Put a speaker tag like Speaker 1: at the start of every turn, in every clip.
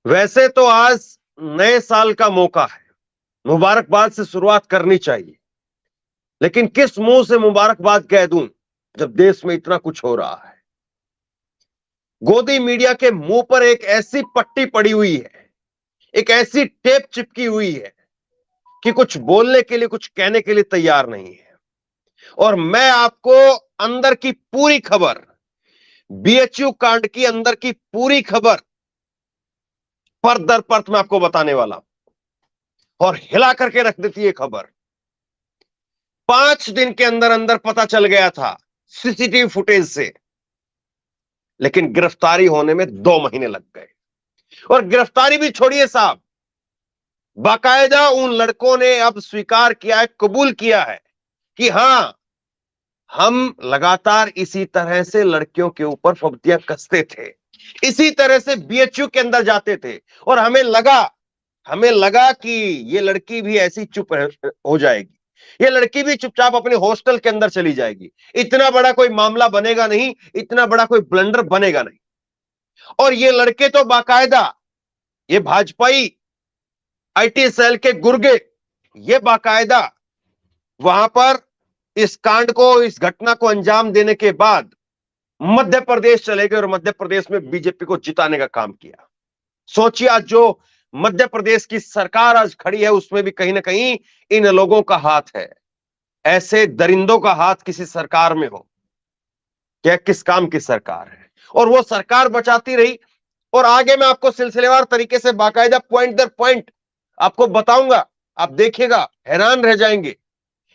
Speaker 1: वैसे तो आज नए साल का मौका है, मुबारकबाद से शुरुआत करनी चाहिए, लेकिन किस मुंह से मुबारकबाद कह दूं जब देश में इतना कुछ हो रहा है। गोदी मीडिया के मुंह पर एक ऐसी पट्टी पड़ी हुई है, एक ऐसी टेप चिपकी हुई है कि कुछ बोलने के लिए, कुछ कहने के लिए तैयार नहीं है। और मैं आपको अंदर की पूरी खबर, बीएचयू कांड की अंदर की पूरी खबर परत दर परत मैं आपको बताने वाला हूं, और हिला करके रख देती है खबर। 5 दिन के अंदर अंदर पता चल गया था सीसीटीवी फुटेज से, लेकिन गिरफ्तारी होने में 2 महीने लग गए। और गिरफ्तारी भी छोड़िए साहब, बाकायदा उन लड़कों ने अब स्वीकार किया है, कबूल किया है कि हां, हम लगातार इसी तरह से लड़कियों के ऊपर फब्तियां कसते थे, इसी तरह से बीएचयू के अंदर जाते थे, और हमें लगा कि ये लड़की भी ऐसी चुप हो जाएगी, ये लड़की भी चुपचाप अपने हॉस्टल के अंदर चली जाएगी, इतना बड़ा कोई मामला बनेगा नहीं, इतना बड़ा कोई ब्लंडर बनेगा नहीं। और ये लड़के तो बाकायदा, ये भाजपाई आईटी सेल के गुर्गे, ये बाकायदा वहां पर इस कांड को, इस घटना को अंजाम देने के बाद मध्य प्रदेश चले गए और मध्य प्रदेश में बीजेपी को जिताने का काम किया। सोचिए, आज जो मध्य प्रदेश की सरकार आज खड़ी है, उसमें भी कहीं ना कहीं इन लोगों का हाथ है। ऐसे दरिंदों का हाथ किसी सरकार में हो, क्या किस काम की सरकार है। और वो सरकार बचाती रही, और आगे मैं आपको सिलसिलेवार तरीके से बाकायदा पॉइंट दर पॉइंट आपको बताऊंगा, आप देखिएगा, हैरान रह जाएंगे।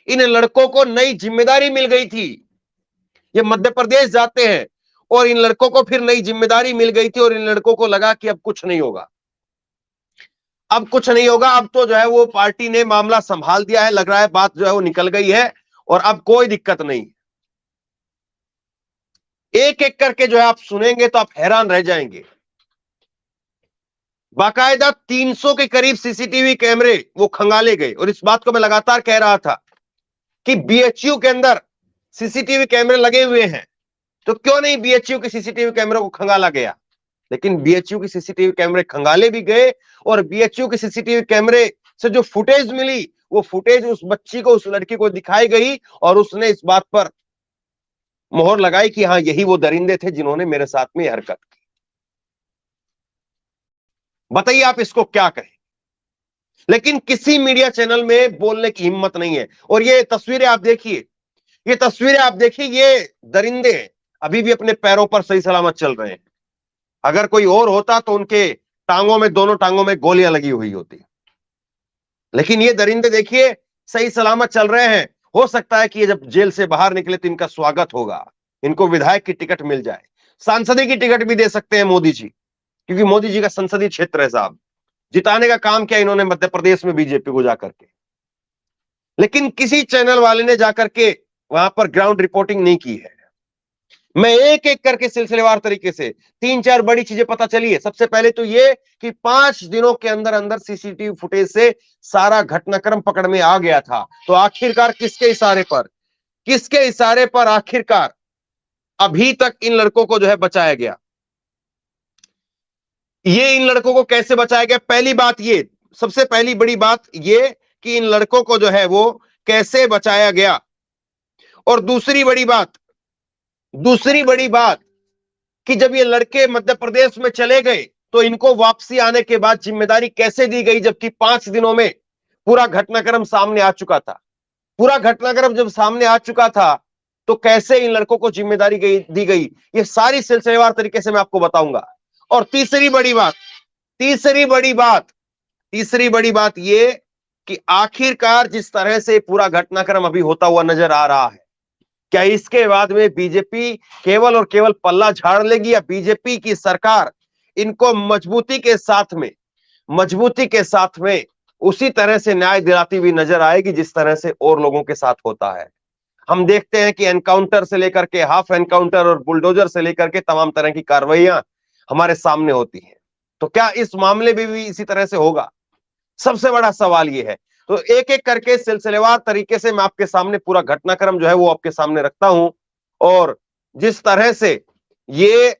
Speaker 1: इन लड़कों को नई जिम्मेदारी मिल गई थी, ये मध्य प्रदेश जाते हैं और इन लड़कों को फिर नई जिम्मेदारी मिल गई थी, और इन लड़कों को लगा कि अब कुछ नहीं होगा, अब कुछ नहीं होगा, अब तो जो है वो पार्टी ने मामला संभाल दिया है, लग रहा है बात जो है वो निकल गई है और अब कोई दिक्कत नहीं। एक एक करके जो है आप सुनेंगे तो आप हैरान रह जाएंगे। बाकायदा 300 के करीब सीसीटीवी कैमरे वो खंगाले गए, और इस बात को मैं लगातार कह रहा था कि बीएचयू के अंदर सीसीटीवी कैमरे लगे हुए हैं, तो क्यों नहीं बीएचयू के सीसीटीवी कैमरे को खंगाला गया। लेकिन बीएचयू के सीसीटीवी कैमरे खंगाले भी गए, और बीएचयू के सीसीटीवी कैमरे से जो फुटेज मिली, वो फुटेज उस बच्ची को, उस लड़की को दिखाई गई, और उसने इस बात पर मोहर लगाई कि हां, यही वो दरिंदे थे जिन्होंने मेरे साथ में यह हरकत की। बताइए आप इसको क्या कहें। लेकिन किसी मीडिया चैनल में बोलने की हिम्मत नहीं है। और ये तस्वीरें आप देखिए, ये तस्वीरें आप देखिए, ये दरिंदे अभी भी अपने पैरों पर सही सलामत चल रहे हैं। अगर कोई और होता तो उनके टांगों में, दोनों टांगों में गोलियां लगी हुई होती, लेकिन ये दरिंदे देखिए सही सलामत चल रहे हैं। हो सकता है कि ये जब जेल से बाहर निकले तो इनका स्वागत होगा, इनको विधायक की टिकट मिल जाए, सांसदी की टिकट भी दे सकते हैं मोदी जी, क्योंकि मोदी जी का संसदीय क्षेत्र है साहब। जिताने का काम किया इन्होंने मध्य प्रदेश में बीजेपी को जाकर के, लेकिन किसी चैनल वाले ने जाकर के वहां पर ग्राउंड रिपोर्टिंग नहीं की है। मैं एक एक करके सिलसिलेवार तरीके से 3-4 बड़ी चीजें पता चली है। सबसे पहले तो ये कि 5 दिनों के अंदर अंदर सीसीटीवी फुटेज से सारा घटनाक्रम पकड़ में आ गया था। तो आखिरकार किसके इशारे पर आखिरकार अभी तक इन लड़कों को जो है बचाया गया। ये इन लड़कों को कैसे बचाया गया, पहली बात ये, सबसे पहली बड़ी बात ये कि इन लड़कों को जो है वो कैसे बचाया गया। और दूसरी बड़ी बात कि जब ये लड़के मध्य प्रदेश में चले गए तो इनको वापसी आने के बाद जिम्मेदारी कैसे दी गई, जबकि 5 दिनों में पूरा घटनाक्रम सामने आ चुका था। पूरा घटनाक्रम जब सामने आ चुका था तो कैसे इन लड़कों को जिम्मेदारी दी गई, ये सारी सिलसिलेवार तरीके से मैं आपको बताऊंगा। और तीसरी बड़ी बात ये कि आखिरकार जिस तरह से पूरा घटनाक्रम अभी होता हुआ नजर आ रहा है, क्या इसके बाद में बीजेपी केवल और केवल पल्ला झाड़ लेगी, या बीजेपी की सरकार इनको मजबूती के साथ में उसी तरह से न्याय दिलाती हुई नजर आएगी जिस तरह से और लोगों के साथ होता है। हम देखते हैं कि एनकाउंटर से लेकर के हाफ एनकाउंटर और बुलडोजर से लेकर के तमाम तरह की कार्रवाइयां हमारे सामने होती हैं। तो क्या इस मामले में भी इसी तरह से होगा, सबसे बड़ा सवाल यह है। तो एक एक करके सिलसिलेवार तरीके से मैं आपके सामने पूरा घटनाक्रम जो है वो आपके सामने रखता हूं, और जिस तरह से ये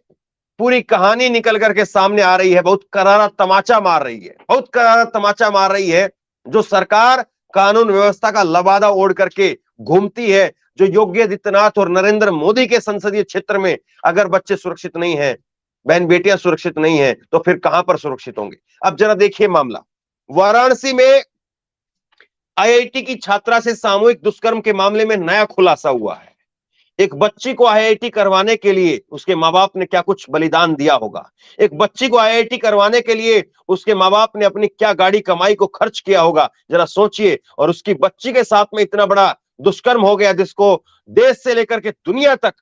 Speaker 1: पूरी कहानी निकल करके सामने आ रही है, बहुत करारा तमाचा मार रही है, बहुत करारा तमाचा मार रही है। जो सरकार कानून व्यवस्था का लबादा ओढ़ करके घूमती है, जो योगी आदित्यनाथ और नरेंद्र मोदी के संसदीय क्षेत्र में अगर बच्चे सुरक्षित नहीं हैं, बहन बेटियां सुरक्षित नहीं हैं, तो फिर कहां पर सुरक्षित होंगे। अब जरा देखिए मामला, वाराणसी में आईआईटी की छात्रा से सामूहिक दुष्कर्म के मामले में नया खुलासा हुआ है। एक बच्ची को आईआईटी करवाने के लिए उसके माँ बाप ने क्या कुछ बलिदान दिया होगा। एक बच्ची को आईआईटी करवाने के लिए उसके माँ बाप ने अपनी क्या गाड़ी कमाई को खर्च किया होगा, जरा सोचिए। और उसकी बच्ची के साथ में इतना बड़ा दुष्कर्म हो गया, जिसको देश से लेकर के दुनिया तक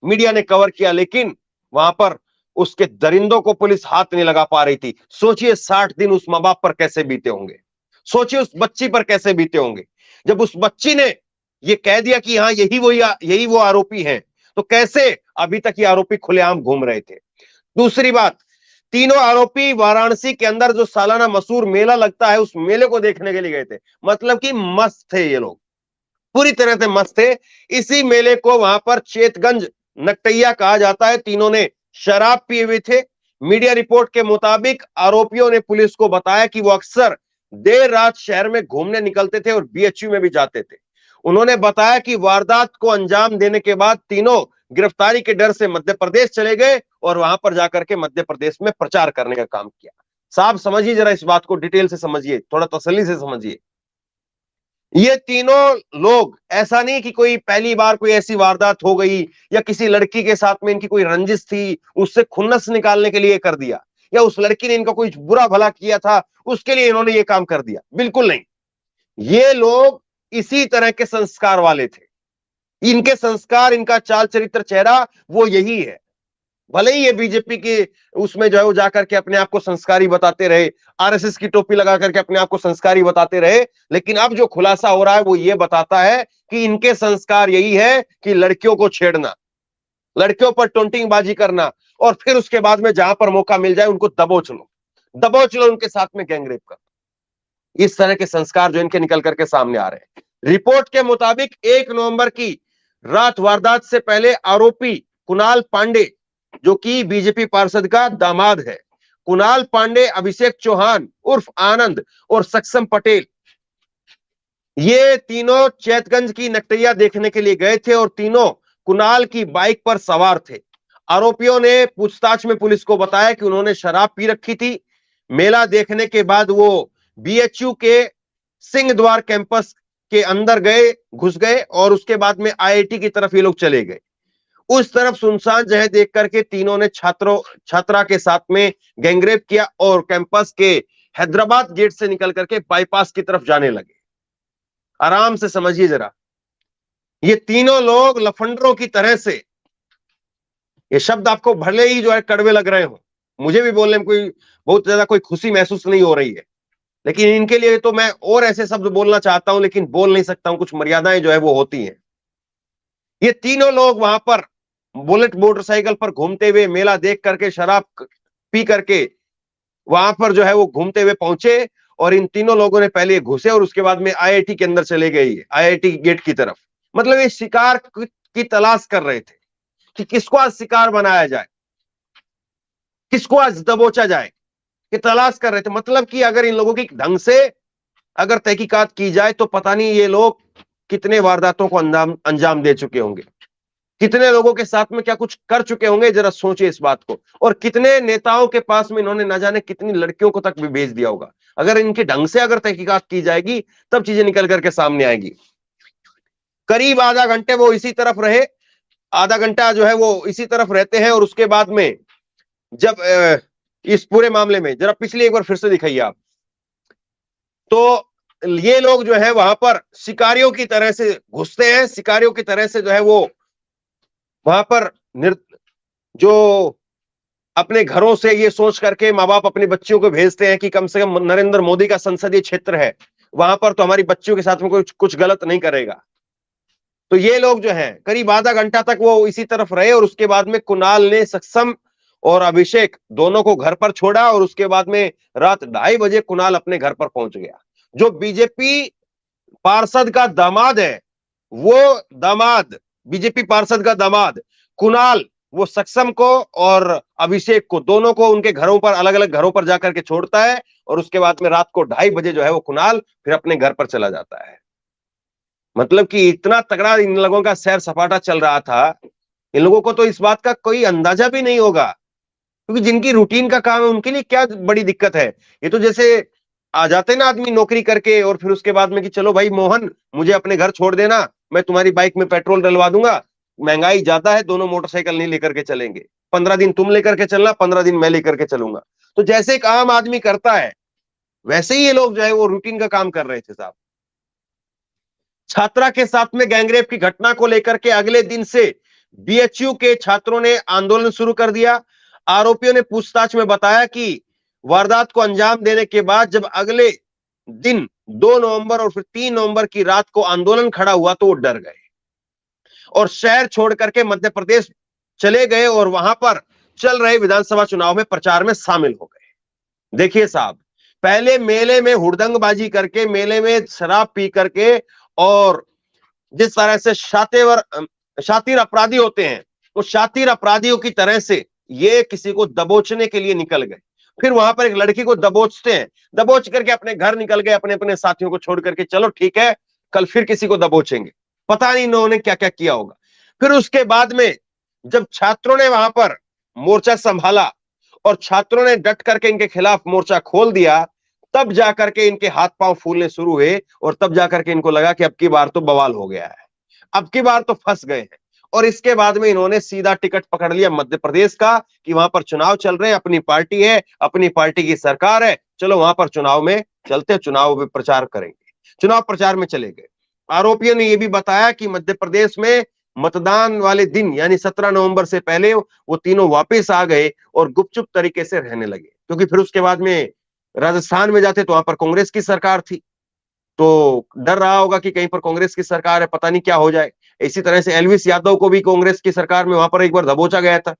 Speaker 1: मीडिया ने कवर किया, लेकिन वहां पर उसके दरिंदों को पुलिस हाथ नहीं लगा पा रही थी। सोचिए 60 दिन उस माँ बाप पर कैसे बीते होंगे, सोचिए उस बच्ची पर कैसे बीते होंगे। जब उस बच्ची ने ये कह दिया कि हाँ यही वो आरोपी हैं, तो कैसे अभी तक ये आरोपी खुलेआम घूम रहे थे। दूसरी बात, तीनों आरोपी वाराणसी के अंदर जो सालाना मशहूर मेला लगता है, उस मेले को देखने के लिए गए थे। मतलब कि मस्त थे ये लोग, पूरी तरह से मस्त थे। इसी मेले को वहां पर चेतगंज नकटैया कहा जाता है। तीनों ने शराब पिए हुए थे। मीडिया रिपोर्ट के मुताबिक आरोपियों ने पुलिस को बताया कि वो अक्सर देर रात शहर में घूमने निकलते थे और बीएचयू में भी जाते थे। उन्होंने बताया कि वारदात को अंजाम देने के बाद तीनों गिरफ्तारी के डर से मध्य प्रदेश चले गए और वहां पर जाकर के मध्य प्रदेश में प्रचार करने का काम किया। साहब समझिए, जरा इस बात को डिटेल से समझिए, थोड़ा तसल्ली से समझिए। ये तीनों लोग, ऐसा नहीं कि कोई पहली बार कोई ऐसी वारदात हो गई या किसी लड़की के साथ में इनकी कोई रंजिश थी, उससे खुन्नस निकालने के लिए कर दिया, या उस लड़की ने इनका कोई बुरा भला किया था उसके लिए इन्होंने ये काम कर दिया। बिल्कुल नहीं। ये लोग इसी तरह के संस्कार वाले थे। इनके संस्कार, इनका चाल चरित्र, चेहरा वो यही है। भले ही ये बीजेपी के उसमें जो है वो जाकर के अपने आप को संस्कारी बताते रहे, आरएसएस की टोपी लगा करके अपने आप को संस्कारी बताते रहे, लेकिन अब जो खुलासा हो रहा है वो ये बताता है कि इनके संस्कार यही है कि लड़कियों को छेड़ना, लड़कियों पर टोंटिंग बाजी करना, और फिर उसके बाद में जहां पर मौका मिल जाए उनको दबोच लो, उनके साथ में गैंगरेप कर। इस तरह के संस्कार जो इनके निकल करके सामने आ रहे हैं। रिपोर्ट के मुताबिक 1 नवंबर की रात वारदात से पहले आरोपी कुणाल पांडे, जो कि बीजेपी पार्षद का दामाद है, कुणाल पांडे, अभिषेक चौहान उर्फ आनंद और सक्षम पटेल, ये तीनों चैतगंज की नकटैया देखने के लिए गए थे और तीनों कुणाल की बाइक पर सवार थे। आरोपियों ने पूछताछ में पुलिस को बताया कि उन्होंने शराब पी रखी थी। मेला देखने के बाद वो बीएचयू के सिंह द्वार कैंपस के अंदर घुस गए और उसके बाद में आईआईटी की तरफ ये लोग चले गए। उस तरफ सुनसान जगह देख करके तीनों ने छात्रा के साथ में गैंगरेप किया और कैंपस के हैदराबाद गेट से निकल करके बाईपास की तरफ जाने लगे। आराम से समझिए जरा, ये तीनों लोग लफंडरों की तरह से, ये शब्द आपको भले ही जो है कड़वे लग रहे हो, मुझे भी बोलने में कोई बहुत ज्यादा कोई खुशी महसूस नहीं हो रही है, लेकिन इनके लिए तो मैं और ऐसे शब्द बोलना चाहता हूं, लेकिन बोल नहीं सकता हूं, कुछ मर्यादाएं जो है वो होती हैं। ये तीनों लोग वहां पर बुलेट मोटरसाइकिल पर घूमते हुए, मेला देख करके, शराब पी करके वहां पर जो है वो घूमते हुए पहुंचे, और इन तीनों लोगों ने पहले घुसे और उसके बाद में आईआईटी के अंदर चले गए, आईआईटी गेट की तरफ। मतलब ये शिकार की तलाश कर रहे थे कि किसको आज शिकार बनाया जाए, किसको आज दबोचा जाए, कि तलाश कर रहे थे। मतलब कि अगर इन लोगों की ढंग से अगर तहकीकात की जाए तो पता नहीं ये लोग कितने वारदातों को अंजाम दे चुके होंगे, कितने लोगों के साथ में क्या कुछ कर चुके होंगे। जरा सोचिए इस बात को। और कितने नेताओं के पास में इन्होंने न जाने कितनी लड़कियों को तक भी भेज दिया होगा। अगर इनके ढंग से अगर तहकीकात की जाएगी तब चीजें निकल करके सामने आएगी। करीब आधा घंटे वो इसी तरफ रहे, आधा घंटा जो है वो इसी तरफ रहते हैं, और उसके बाद में जब इस पूरे मामले में जरा पिछली एक बार फिर से दिखाइए आप, तो ये लोग जो है वहां पर शिकारियों की तरह से घुसते हैं, शिकारियों की तरह से जो है वो वहां पर जो अपने घरों से ये सोच करके माँ बाप अपने बच्चियों को भेजते हैं कि कम से कम नरेंद्र मोदी का संसदीय क्षेत्र है, वहां पर तो हमारी बच्चियों के साथ में कोई कुछ गलत नहीं करेगा। तो ये लोग जो हैं करीब आधा घंटा तक वो इसी तरफ रहे, और उसके बाद में कुणाल ने सक्षम और अभिषेक दोनों को घर पर छोड़ा, और उसके बाद में रात 2:30 बजे कुणाल अपने घर पर पहुंच गया। जो बीजेपी पार्षद का दामाद है, वो दामाद, बीजेपी पार्षद का दामाद कुणाल, वो सक्षम को और अभिषेक को, दोनों को उनके घरों पर, अलग अलग घरों पर जाकर के छोड़ता है और उसके बाद में रात को 2:30 बजे जो है वो कुणाल फिर अपने घर पर चला जाता है। मतलब कि इतना तगड़ा इन लोगों का सैर सपाटा चल रहा था, इन लोगों को तो इस बात का कोई अंदाजा भी नहीं होगा, क्योंकि जिनकी रूटीन का काम है उनके लिए क्या बड़ी दिक्कत है। ये तो जैसे आ जाते ना आदमी नौकरी करके और फिर उसके बाद में कि चलो भाई मोहन मुझे अपने घर छोड़ देना, मैं तुम्हारी बाइक में पेट्रोल डलवा दूंगा, महंगाई ज्यादा है, दोनों मोटरसाइकिल नहीं लेकर के चलेंगे, 15 दिन तुम लेकर के चलना, 15 दिन मैं लेकर के चलूंगा। तो जैसे एक आम आदमी करता है वैसे ही ये लोग जो है वो रूटीन का काम कर रहे थे साहब। छात्रा के साथ में गैंगरेप की घटना को लेकर के अगले दिन से बीएचयू के छात्रों ने आंदोलन शुरू कर दिया। आरोपियों ने पूछताछ में बताया कि वारदात को अंजाम देने के बाद जब अगले दिन 2 नवंबर और फिर 3 नवंबर की रात को आंदोलन खड़ा हुआ तो वो डर गए और शहर छोड़ करके मध्य प्रदेश चले गए और वहां पर चल रहे विधानसभा चुनाव में प्रचार में शामिल हो गए। देखिए साहब, पहले मेले में हुड़दंगबाजी करके, मेले में शराब पी करके और जिस तरह से शातिर अपराधी होते हैं, वो शातिर अपराधियों की तरह से ये किसी को दबोचने के लिए निकल गए। फिर वहां पर एक लड़की को दबोचते हैं, दबोच करके अपने घर निकल गए, अपने अपने साथियों को छोड़ करके, चलो ठीक है कल फिर किसी को दबोचेंगे। पता नहीं इन्होंने क्या क्या किया होगा। फिर उसके बाद में जब छात्रों ने वहां पर मोर्चा संभाला और छात्रों ने डट करके इनके खिलाफ मोर्चा खोल दिया, तब जाकर के इनके हाथ पांव फूलने शुरू हुए और तब जाकर के इनको लगा कि अब की बार तो बवाल हो गया है, अब की बार तो फंस गए हैं। और इसके बाद में इन्होंने सीधा टिकट पकड़ लिया मध्य प्रदेश का कि वहां पर चुनाव चल रहे हैं, अपनी पार्टी है, अपनी पार्टी की सरकार है, चलो वहां पर चुनाव में चलते, चुनाव में प्रचार करेंगे। चुनाव प्रचार में चले गए। आरोपियों ने यह भी बताया कि मध्य प्रदेश में मतदान वाले दिन यानी 17 नवंबर से पहले वो तीनों वापस आ गए और गुपचुप तरीके से रहने लगे, क्योंकि फिर उसके बाद में राजस्थान में जाते तो वहां पर कांग्रेस की सरकार थी, तो डर रहा होगा कि कहीं पर कांग्रेस की सरकार है, पता नहीं क्या हो जाए। इसी तरह से एलविस यादव को भी कांग्रेस की सरकार में वहां पर एक बार दबोचा गया था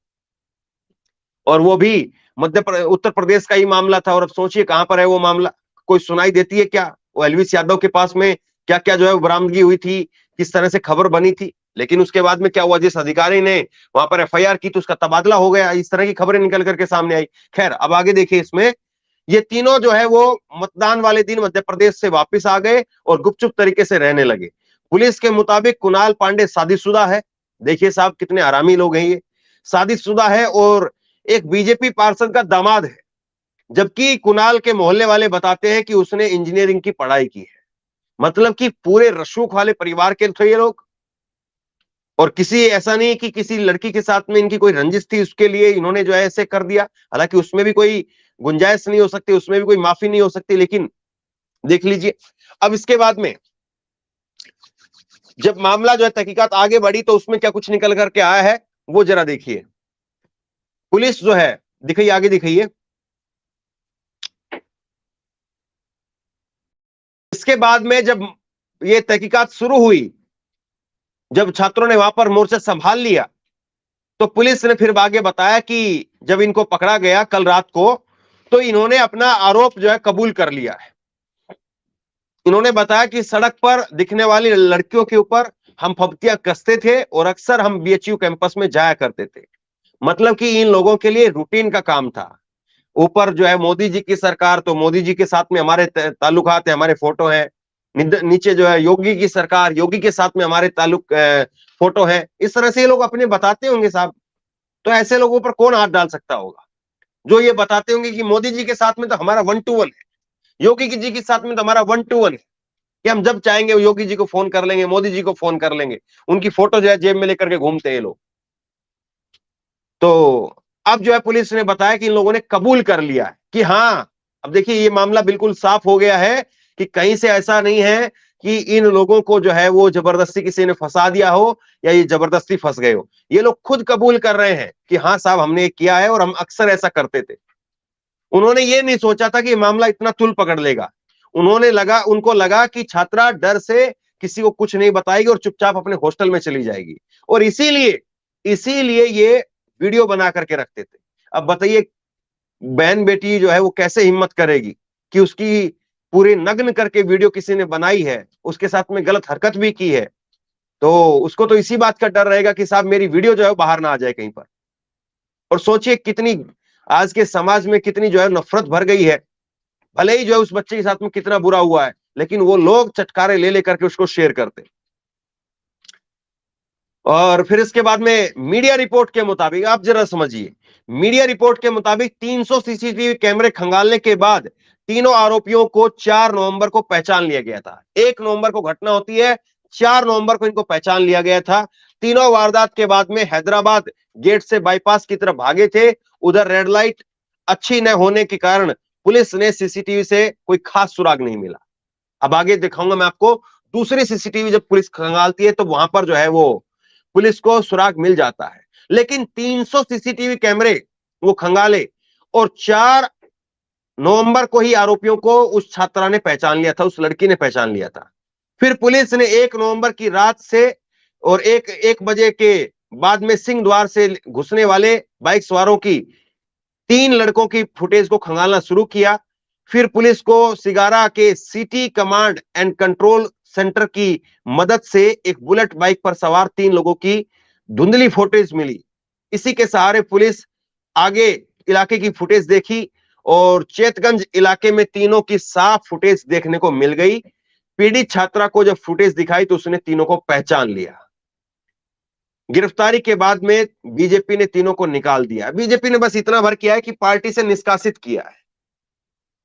Speaker 1: और वो भी उत्तर प्रदेश का ही मामला था। और अब सोचिए कहां पर है वो मामला, कोई सुनाई देती है क्या? वो एलविस यादव के पास में क्या क्या जो है बरामदगी हुई थी, किस तरह से खबर बनी थी, लेकिन उसके बाद में क्या हुआ, जिस अधिकारी ने वहां पर एफआईआर की तो उसका तबादला हो गया, इस तरह की खबरें निकल करके सामने आई। खैर अब आगे देखिए, इसमें ये तीनों जो है वो मतदान वाले दिन मध्य प्रदेश से वापस आ गए और गुपचुप तरीके से रहने लगे। पुलिस के मुताबिक कुणाल पांडे शादीशुदा है। देखिए साहब कितने आरामी लोग हैं ये, शादीशुदा है और एक बीजेपी पार्षद का दामाद है, जबकि कुणाल के मोहल्ले वाले बताते हैं कि उसने इंजीनियरिंग की पढ़ाई की है। मतलब कि पूरे रसूख वाले परिवार के थे ये लोग, और किसी ऐसा नहीं कि किसी लड़की के साथ में इनकी कोई रंजिश थी उसके लिए इन्होंने जो है ऐसे कर दिया, हालांकि उसमें भी कोई गुंजाइश नहीं हो सकती, उसमें भी कोई माफी नहीं हो सकती। लेकिन देख लीजिए अब इसके बाद में जब मामला जो है तहकीकात आगे बढ़ी तो उसमें क्या कुछ निकल करके आया है वो जरा देखिए। पुलिस जो है, दिखाइए आगे दिखाइए। इसके बाद में जब ये तहकीकात शुरू हुई, जब छात्रों ने वहां पर मोर्चा संभाल लिया, तो पुलिस ने फिर आगे बताया कि जब इनको पकड़ा गया कल रात को तो इन्होंने अपना आरोप जो है कबूल कर लिया है। इन्होंने बताया कि सड़क पर दिखने वाली लड़कियों के ऊपर हम फब्तियां कसते थे और अक्सर हम बीएचयू कैंपस में जाया करते थे। मतलब कि इन लोगों के लिए रूटीन का काम था। ऊपर जो है मोदी जी की सरकार, तो मोदी जी के साथ में हमारे ताल्लुकात है, हमारे फोटो है। नीचे जो है योगी की सरकार, योगी के साथ में हमारे फोटो है। इस तरह से ये लोग अपने बताते होंगे साहब। तो ऐसे लोगों पर कौन हाथ डाल सकता होगा जो ये बताते होंगे कि मोदी जी के साथ में तो हमारा 1-to-1 है, योगी जी के साथ में तो हमारा 1-to-1 है, कि हम जब चाहेंगे योगी जी को फोन कर लेंगे, मोदी जी को फोन कर लेंगे। उनकी फोटो जो है जेब में लेकर के घूमते हैं लोग। तो अब जो है पुलिस ने बताया कि इन लोगों ने कबूल कर लिया है कि हाँ, अब देखिए ये मामला बिल्कुल साफ हो गया है कि कहीं से ऐसा नहीं है कि इन लोगों को जो है वो जबरदस्ती किसी ने फंसा दिया हो या ये जबरदस्ती फंस गए हो। ये लोग खुद कबूल कर रहे हैं कि हाँ साहब हमने ये किया है और हम अक्सर ऐसा करते थे। उन्होंने ये नहीं सोचा था कि मामला इतना तुल पकड़ लेगा। उनको लगा कि छात्रा डर से किसी को कुछ नहीं बताएगी और चुपचाप अपने हॉस्टल में चली जाएगी, और इसीलिए ये वीडियो बना करके रखते थे। अब बताइए बहन बेटी जो है वो कैसे हिम्मत करेगी कि उसकी पूरे नग्न करके वीडियो किसी ने बनाई है, उसके साथ में गलत हरकत भी की है, तो उसको तो इसी बात का डर रहेगा कि साहब मेरी वीडियो जो है बाहर ना आ जाए कहीं पर। और सोचिए कितनी आज के समाज में कितनी जो है नफरत भर गई है। भले ही जो है उस बच्चे के साथ में कितना बुरा हुआ है, लेकिन वो लोग चटकारे ले लेकर के उसको शेयर करते। और फिर इसके बाद में मीडिया रिपोर्ट के मुताबिक आप जरा समझिए, मीडिया रिपोर्ट के मुताबिक 300 सीसीटीवी कैमरे खंगालने के बाद तीनों आरोपियों को 4 नवंबर को पहचान लिया गया था। 1 नवंबर को घटना होती है, 4 नवंबर को इनको पहचान लिया गया था। तीनों वारदात के बाद में हैदराबाद गेट से बाईपास की तरफ भागे थे। उधर रेड लाइट अच्छी न होने के कारण पुलिस ने सीसीटीवी से कोई खास सुराग नहीं मिला। अब आगे दिखाऊंगा मैं आपको, दूसरी सीसीटीवी जब पुलिस खंगालती है तो वहां पर जो है वो पुलिस को सुराग मिल जाता है। लेकिन 300 सीसीटीवी कैमरे वो खंगाले और 4 नवंबर को ही आरोपियों को उस छात्रा ने पहचान लिया था, उस लड़की ने पहचान लिया था। फिर पुलिस ने 1 नवंबर की रात से और 1 बजे के बाद में सिंह द्वार से घुसने वाले बाइक सवारों की 3 लड़कों की फुटेज को खंगालना शुरू किया। फिर पुलिस को सिगारा के city command and control centre की मदद से एक बुलेट बाइक पर सवार 3 लोगों की धुंधली फुटेज मिली। इसी के सहारे पुलिस आगे इलाके की फुटेज देखी और चेतगंज इलाके में तीनों की साफ फुटेज देखने को मिल गई। पीड़ित छात्रा को जब फुटेज दिखाई तो उसने तीनों को पहचान लिया। गिरफ्तारी के बाद में बीजेपी ने तीनों को निकाल दिया। बीजेपी ने बस इतना भर किया है कि पार्टी से निष्कासित किया है।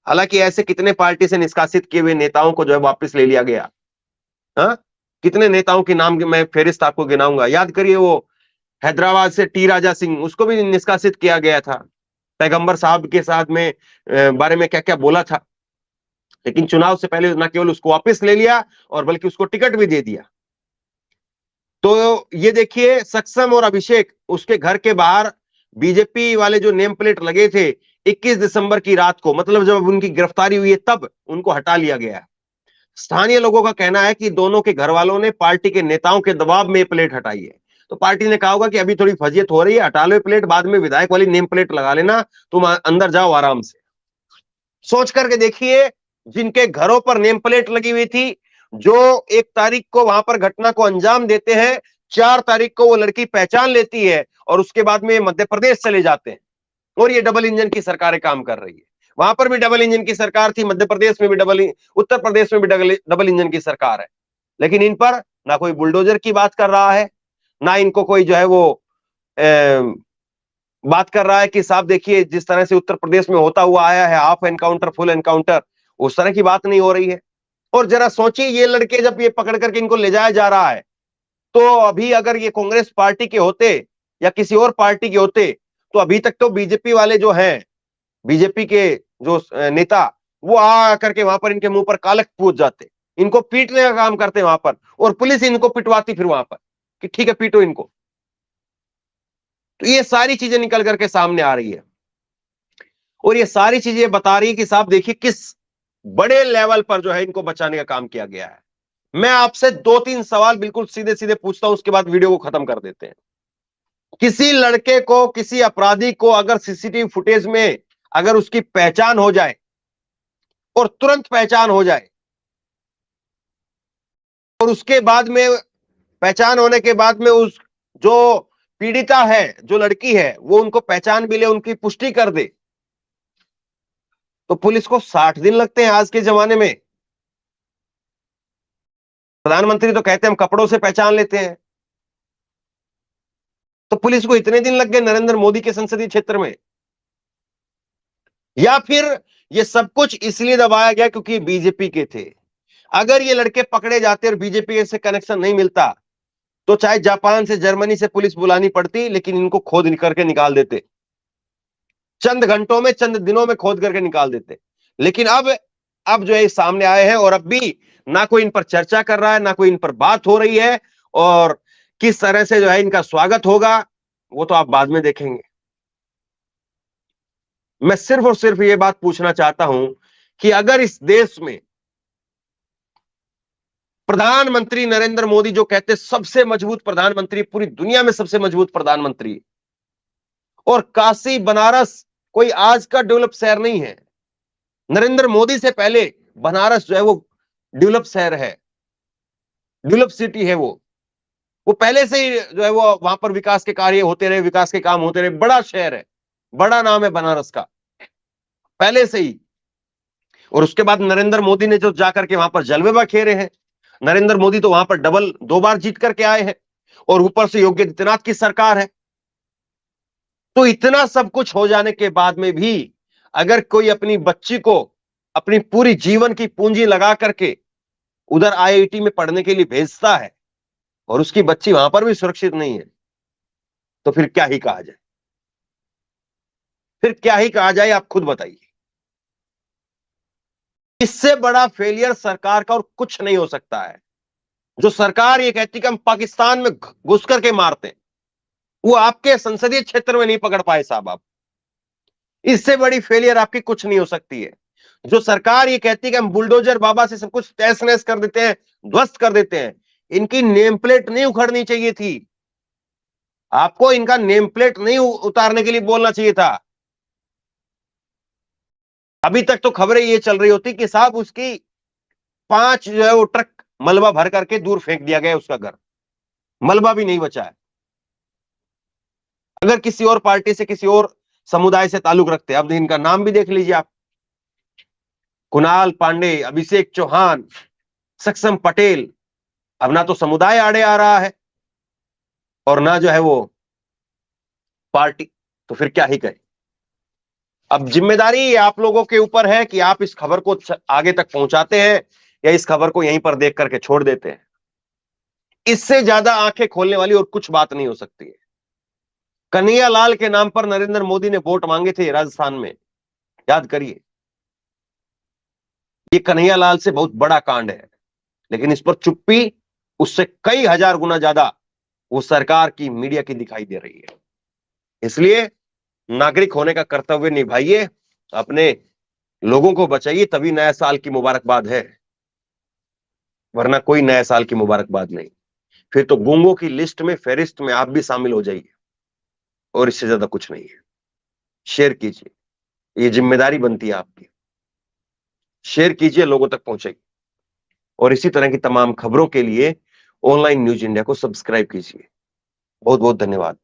Speaker 1: हालांकि ऐसे कितने पार्टी से निष्कासित किए हुए नेताओं को जो है वापस ले लिया गया। हाँ, कितने नेताओं के नाम मैं फेरिस्त आपको गिनाऊंगा। याद करिए वो हैदराबाद से टी राजा सिंह, उसको भी निष्कासित किया गया था। पैगंबर साहब के साथ में बारे में क्या क्या बोला था, लेकिन चुनाव से पहले न केवल उसको वापस ले लिया और बल्कि उसको टिकट भी दे दिया। तो ये देखिए सक्षम और अभिषेक, उसके घर के बाहर बीजेपी वाले जो नेम प्लेट लगे थे 21 दिसंबर की रात को, मतलब जब उनकी गिरफ्तारी हुई है तब उनको हटा लिया गया। स्थानीय लोगों का कहना है कि दोनों के घर वालों ने पार्टी के नेताओं के दबाव में प्लेट हटाई है। तो पार्टी ने कहा होगा कि अभी थोड़ी फजीयत हो रही है, हटा लो प्लेट, बाद में विधायक वाली नेम प्लेट लगा लेना, तुम अंदर जाओ आराम से। सोच करके देखिए, जिनके घरों पर नेम प्लेट लगी हुई थी, जो 1 तारीख को वहां पर घटना को अंजाम देते हैं, 4 तारीख को वो लड़की पहचान लेती है और उसके बाद में मध्य प्रदेश चले जाते हैं। और ये डबल इंजन की सरकारें काम कर रही है। वहां पर भी डबल इंजन की सरकार थी, मध्य प्रदेश में भी उत्तर प्रदेश में भी डबल इंजन की सरकार है। लेकिन इन पर ना कोई बुलडोजर की बात कर रहा है, ना इनको कोई जो है वो बात कर रहा है कि साहब देखिए जिस तरह से उत्तर प्रदेश में होता हुआ आया है हाफ एनकाउंटर फुल एनकाउंटर, उस तरह की बात नहीं हो रही है। और जरा सोचिए, ये लड़के जब ये पकड़ करके इनको ले जाया जा रहा है, तो अभी अगर ये कांग्रेस पार्टी के होते या किसी और पार्टी के होते तो अभी तक तो बीजेपी वाले जो हैं, बीजेपी के जो नेता, वो आ करके वहां पर इनके मुंह पर कालक पूछ जाते, इनको पीटने का काम करते वहां पर, और पुलिस इनको पिटवाती फिर वहां पर कि ठीक है पीटो इनको। तो ये सारी चीजें निकल करके सामने आ रही है और ये सारी चीजें बता रही है कि साहब देखिए किस बड़े लेवल पर जो है इनको बचाने का काम किया गया है। मैं आपसे 2-3 सवाल बिल्कुल सीधे सीधे पूछता हूं, उसके बाद वीडियो को खत्म कर देते हैं। किसी लड़के को, किसी अपराधी को अगर सीसीटीवी फुटेज में अगर उसकी पहचान हो जाए और तुरंत पहचान हो जाए और उसके बाद में पहचान होने के बाद में उस जो पीड़िता है, जो लड़की है, वो उनको पहचान भी ले, उनकी पुष्टि कर दे, तो पुलिस को 60 दिन लगते हैं आज के जमाने में। प्रधानमंत्री तो कहते हैं हम कपड़ों से पहचान लेते हैं, तो पुलिस को इतने दिन लग गए नरेंद्र मोदी के संसदीय क्षेत्र में। या फिर ये सब कुछ इसलिए दबाया गया क्योंकि बीजेपी के थे। अगर ये लड़के पकड़े जाते और बीजेपी से कनेक्शन नहीं मिलता तो चाहे जापान से, जर्मनी से पुलिस बुलानी पड़ती, लेकिन इनको खोद करके निकाल देते, चंद घंटों में, चंद दिनों में खोद करके निकाल देते। लेकिन अब जो है सामने आए हैं और अब भी ना कोई इन पर चर्चा कर रहा है, ना कोई इन पर बात हो रही है, और किस तरह से जो है इनका स्वागत होगा वो तो आप बाद में देखेंगे। मैं सिर्फ और सिर्फ ये बात पूछना चाहता हूं कि अगर इस देश में प्रधानमंत्री नरेंद्र मोदी, जो कहते हैं सबसे मजबूत प्रधानमंत्री, पूरी दुनिया में सबसे मजबूत प्रधानमंत्री, और काशी बनारस कोई आज का डेवलप शहर नहीं है, नरेंद्र मोदी से पहले बनारस जो है वो डेवलप शहर है, डेवलप सिटी है वो। वो पहले से ही जो है वो वहां पर विकास के कार्य होते रहे, विकास के काम होते रहे। बड़ा शहर है, बड़ा नाम है बनारस का पहले से ही। और उसके बाद नरेंद्र मोदी ने जो जाकर के वहां पर जलवे खेरे हैं, नरेंद्र मोदी तो वहां पर डबल 2 बार जीत करके आए हैं, और ऊपर से योगी आदित्यनाथ की सरकार है। तो इतना सब कुछ हो जाने के बाद में भी अगर कोई अपनी बच्ची को अपनी पूरी जीवन की पूंजी लगा करके उधर आईआईटी में पढ़ने के लिए भेजता है और उसकी बच्ची वहां पर भी सुरक्षित नहीं है, तो फिर क्या ही कहा जाए, फिर क्या ही कहा जाए, आप खुद बताइए। इससे बड़ा फेलियर सरकार का और कुछ नहीं हो सकता है। जो सरकार ये कहती कि हम पाकिस्तान में घुस करके मारते हैं, वो आपके संसदीय क्षेत्र में नहीं पकड़ पाए साहब आप। इससे बड़ी फेलियर आपकी कुछ नहीं हो सकती है। जो सरकार ये कहती है कि हम बुलडोजर बाबा से सब कुछ तहस नहस कर देते हैं, ध्वस्त कर देते हैं, इनकी नेम प्लेट नहीं उखड़नी चाहिए थी। आपको इनका नेम प्लेट नहीं उतारने के लिए बोलना चाहिए था। अभी तक तो खबरें ये चल रही होती कि साहब उसकी 5 जो है वो ट्रक मलबा भर करके दूर फेंक दिया गया, उसका घर मलबा भी नहीं बचा है। अगर किसी और पार्टी से, किसी और समुदाय से ताल्लुक रखते, अब इनका नाम भी देख लीजिए आप, कुणाल पांडे, अभिषेक चौहान, सक्षम पटेल। अब ना तो समुदाय आड़े आ रहा है और ना जो है वो पार्टी, तो फिर क्या ही कहे। अब जिम्मेदारी आप लोगों के ऊपर है कि आप इस खबर को आगे तक पहुंचाते हैं या इस खबर को यहीं पर देख करके छोड़ देते हैं। इससे ज्यादा आंखें खोलने वाली और कुछ बात नहीं हो सकती है। कन्हैया लाल के नाम पर नरेंद्र मोदी ने वोट मांगे थे राजस्थान में, याद करिए। ये कन्हैया लाल से बहुत बड़ा कांड है, लेकिन इस पर चुप्पी उससे कई हजार गुना ज्यादा वो सरकार की, मीडिया की दिखाई दे रही है। इसलिए नागरिक होने का कर्तव्य निभाइए, अपने लोगों को बचाइए, तभी नया साल की मुबारकबाद है, वरना कोई नया साल की मुबारकबाद नहीं। फिर तो गूंगों की लिस्ट में, फेरिस्त में आप भी शामिल हो जाइए, और इससे ज्यादा कुछ नहीं है। शेयर कीजिए, ये जिम्मेदारी बनती है आपकी। शेयर कीजिए, लोगों तक पहुंचाइए, और इसी तरह की तमाम खबरों के लिए ऑनलाइन न्यूज इंडिया को सब्सक्राइब कीजिए। बहुत बहुत धन्यवाद।